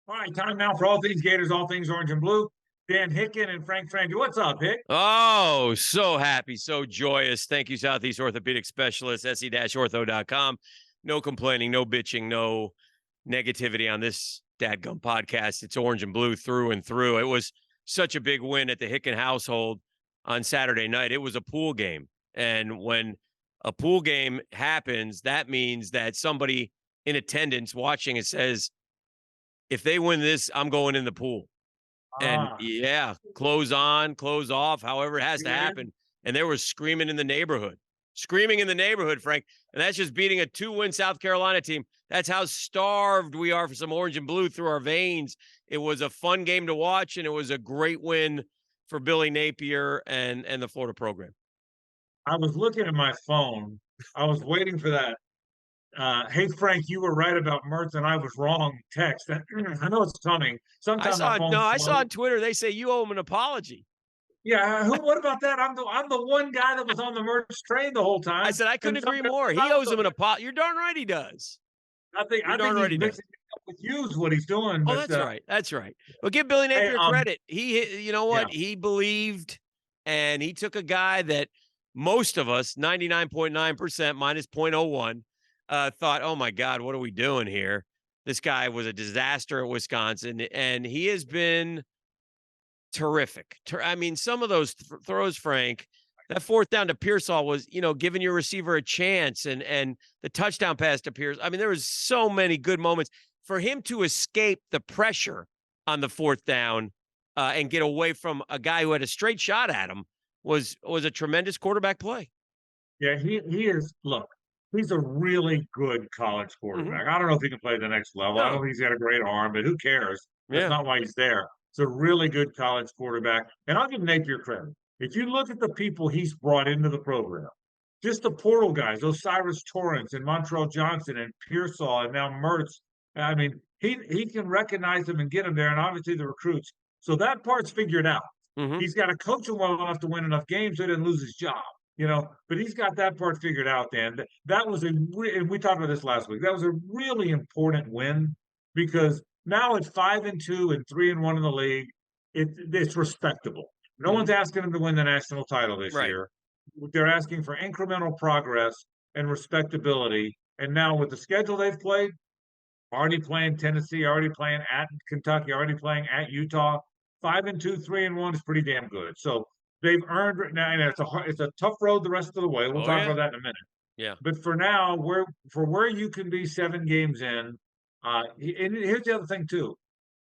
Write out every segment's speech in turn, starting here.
All right, time now for all things Gators, all things orange and blue. Dan Hicken and Frangie. What's up, Hick? Oh, so happy, so joyous. Thank you, Southeast Orthopedic Specialist, se-ortho.com. No complaining, no bitching, no negativity on this dadgum podcast. It's orange and blue through and through. It was such a big win at the Hicken household on Saturday night. It was a pool game. And when a pool game happens, that means that somebody in attendance watching it says, if they win this, I'm going in the pool. And Ah, yeah, close on, close off, however it has to man. happen. And there was screaming in the neighborhood, Frank. And that's just beating a 2-win South Carolina team. That's how starved we are for some orange and blue through our veins. It was a fun game to watch, and it was a great win for Billy Napier and the Florida program. I was looking at my phone. I was waiting for that. Hey, Frank, you were right about Mertz and I was wrong text. I know it's coming. Sometimes my phone's I saw slow. on Twitter they say you owe him an apology. Yeah, what about that? I'm the one guy that was on the Mertz train the whole I time. said I couldn't And agree sometimes more. I He owes was him an apology. You're darn right he does. You're I think darn right he's he does. mixing it up with you is what he's doing. Oh, But that's right. That's right. Well, give Billy hey, Napier credit. You know yeah. what? He believed, and he took a guy that most of us, 99.9% minus 0.01, thought, oh my God, what are we doing here? This guy was a disaster at Wisconsin, and he has been terrific. I mean, some of those throws, Frank, that fourth down to Pearsall was, giving your receiver a chance, and the touchdown pass to Pierce. I mean, there was so many good moments for him to escape the pressure on the fourth down and get away from a guy who had a straight shot at him was a tremendous quarterback play. Yeah, he is. Look, he's a really good college Mm-hmm. quarterback. I don't know if he can play the next level. I don't No, think he's got a great arm, but who cares? That's yeah, not why he's there. It's a really good college quarterback. And I'll give Napier credit. If you look at the people he's brought into the program, just the portal guys, those Cyrus Torrance and Montrell Johnson and Pearsall and now Mertz. I mean, he can recognize them and get them there, and obviously the recruits. So that part's figured out. mm-hmm. He's got to coach him well enough to win enough games so he doesn't lose his job. But he's got that part figured out. Dan, that was and we talked about this last week. That was a really important win because now it's 5-2 and 3-1 in the league. It's respectable. No Mm-hmm. one's asking him to win the national title this Right. year. They're asking for incremental progress and respectability. And now with the schedule they've played, already playing Tennessee, already playing at Kentucky, already playing at Utah. 5-2, 3-1 is pretty damn good. So they've earned now, and it's a tough road the rest of the way. We'll Oh talk yeah, about that in a minute. yeah. But for now, where you can be 7 games in, and here's the other thing too.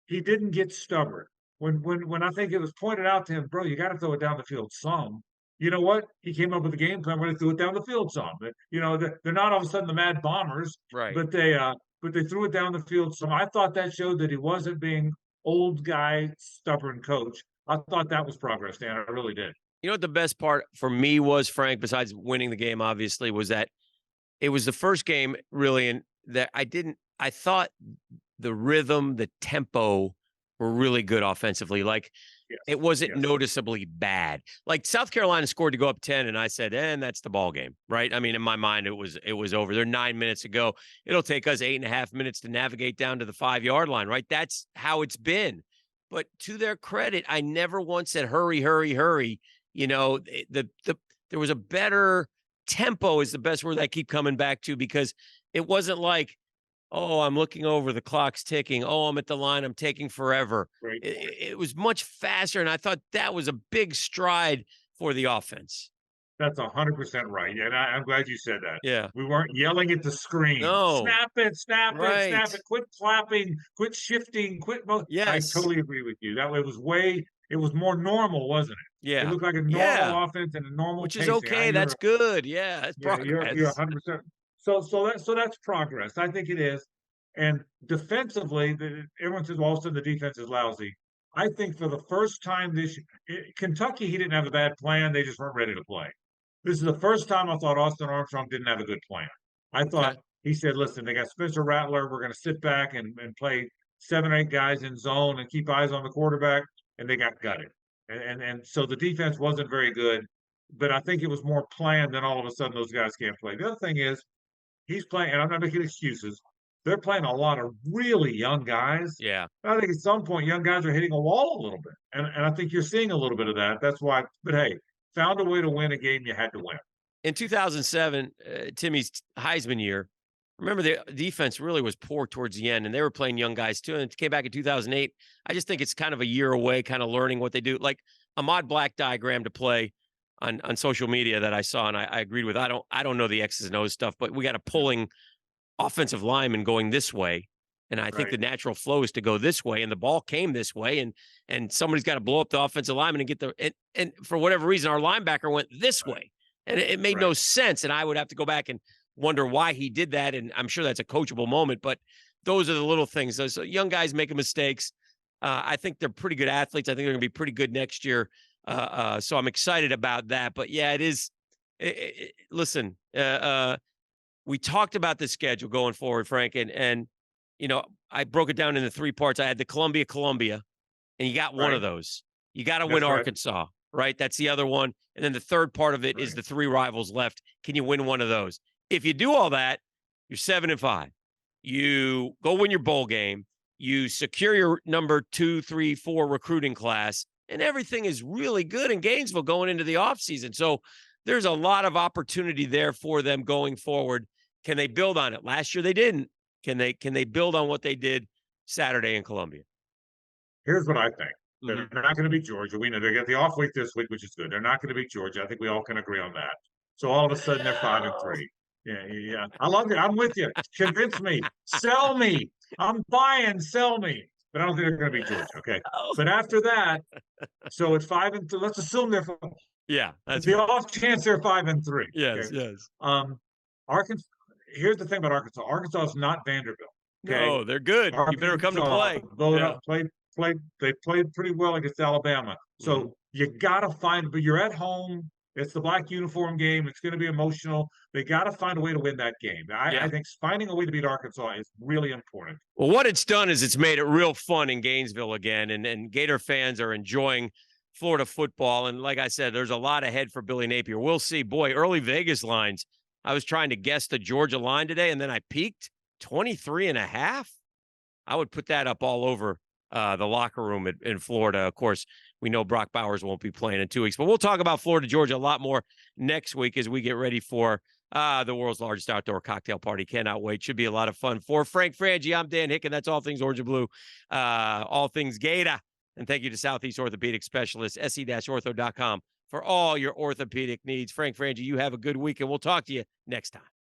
He didn't get stubborn. When I think it was pointed out to him, bro, you got to throw it down the field some. You know what? He came up with a game plan where they threw it down the field some. They're not all of a sudden the Mad Bombers, Right. but they threw it down the field some. I thought that showed that he wasn't being old guy, stubborn coach. I thought that was progress, Dan. I really did. You know what the best part for me was, Frank, besides winning the game, obviously, was that it was the first game really, and that I thought the rhythm, the tempo were really good offensively. Like Yes. it wasn't Yes. noticeably bad. Like South Carolina scored to go up 10, and I said, and that's the ball game, right? I mean, in my mind, it was over. They're 9 minutes to go. It'll take us 8.5 minutes to navigate down to the 5-yard line, right? That's how it's been. But to their credit, I never once said hurry, hurry, hurry. There was a better tempo is the best word I keep coming back to because it wasn't like, oh, I'm looking over, the clock's ticking. Oh, I'm at the line, I'm taking forever. Great point. It was much faster, and I thought that was a big stride for the offense. That's 100% right. And I'm glad you said that. Yeah. We weren't yelling at the screen. No. Snap it, snap it, snap Right. it. Quit clapping, quit shifting, I Yes. totally agree with you. That it was more normal, wasn't it? It Yeah. looked like a Yeah. normal offense and a normal Which is pacing. okay. That's good. Yeah. It's You're progress. 100%. So that's progress. I think it is. And defensively, everyone says, well, all of a sudden the defense is lousy. I think for the first time this Kentucky, he didn't have a bad plan. They just weren't ready to play. This is the first time I thought Austin Armstrong didn't have a good plan. I Okay. thought he said, listen, they got Spencer Rattler. We're going to sit back and play 7 or 8 guys in zone and keep eyes on the quarterback. And they got gutted. And so the defense wasn't very good. But I think it was more planned than all of a sudden those guys can't play. The other thing is he's playing, and I'm not making excuses. they're playing a lot of really young guys. Yeah. I think at some point, young guys are hitting a wall a little bit, and I think you're seeing a little bit of that. That's why. But hey, found a way to win a game you had to win. In 2007, Timmy's Heisman year, remember the defense really was poor towards the end, and they were playing young guys too. And it came back in 2008. I just think it's kind of a year away, kind of learning what they do. Like Ahmad Black diagram to play on social media that I saw, and I agreed with. I don't know the X's and O's stuff, but we got a pulling offensive lineman going this way. And I think Right, the natural flow is to go this way, and the ball came this way, and somebody's got to blow up the offensive lineman and get the and for whatever reason, our linebacker went this way, and it made no right. sense. And I would have to go back and wonder why he did that. And I'm sure that's a coachable moment, but those are the little things. Those young guys making mistakes. I think they're pretty good athletes. I think they're going to be pretty good next year. So I'm excited about that. But yeah, it is. Listen, we talked about the schedule going forward, Frank, and I broke it down into three parts. I had the Columbia, and you got one of Right. those. You got to win That's right. Arkansas, right? That's the other one. And then the third part of it is Right. the three rivals left. Can you win one of those? If you do all that, you're 7-5. You go win your bowl game. You secure your number 2, 3, 4 recruiting class, and everything is really good in Gainesville going into the offseason. So there's a lot of opportunity there for them going forward. Can they build on it? Last year they didn't. Can they build on what they did Saturday in Columbia? Here's what I think. They're Mhm. not going to beat Georgia. We know they get the off week this week, which is good. They're not going to beat Georgia. I think we all can agree on that. So all of a sudden they're 5-3. Yeah, yeah, yeah. I love it. I'm with you. Convince me. Sell me. I'm buying. Sell me. But I don't think they're going to beat Georgia. Okay. Oh, But after that, so at 5-3, let's assume they're yeah, that's the fair. off chance they're 5-3. Yes, Okay. yes. Um, Arkansas. Here's the thing about Arkansas. Arkansas is not Vanderbilt. Okay. No, they're good. You better come to Arkansas play. vote Yeah. up, played. They played pretty well against Alabama. Mhm. So you gotta find, but you're at home. It's the black uniform game. It's going to be emotional. They got to find a way to win that game. I Yeah. think finding a way to beat Arkansas is really important. Well, what it's done is it's made it real fun in Gainesville again, and Gator fans are enjoying Florida football. And like I said, there's a lot ahead for Billy Napier. We'll see. Boy, early Vegas lines. I was trying to guess the Georgia line today, and then I peaked 23.5. I would put that up all over the locker room in Florida. Of course, we know Brock Bowers won't be playing in 2 weeks, but we'll talk about Florida, Georgia a lot more next week as we get ready for the world's largest outdoor cocktail party. Cannot wait. Should be a lot of fun. For Frank Frangie, I'm Dan Hicken. That's all things Orange and Blue, all things Gator. And thank you to Southeast Orthopedic Specialist, se-ortho.com, for all your orthopedic needs. Frank Frangie, you have a good week, and we'll talk to you next time.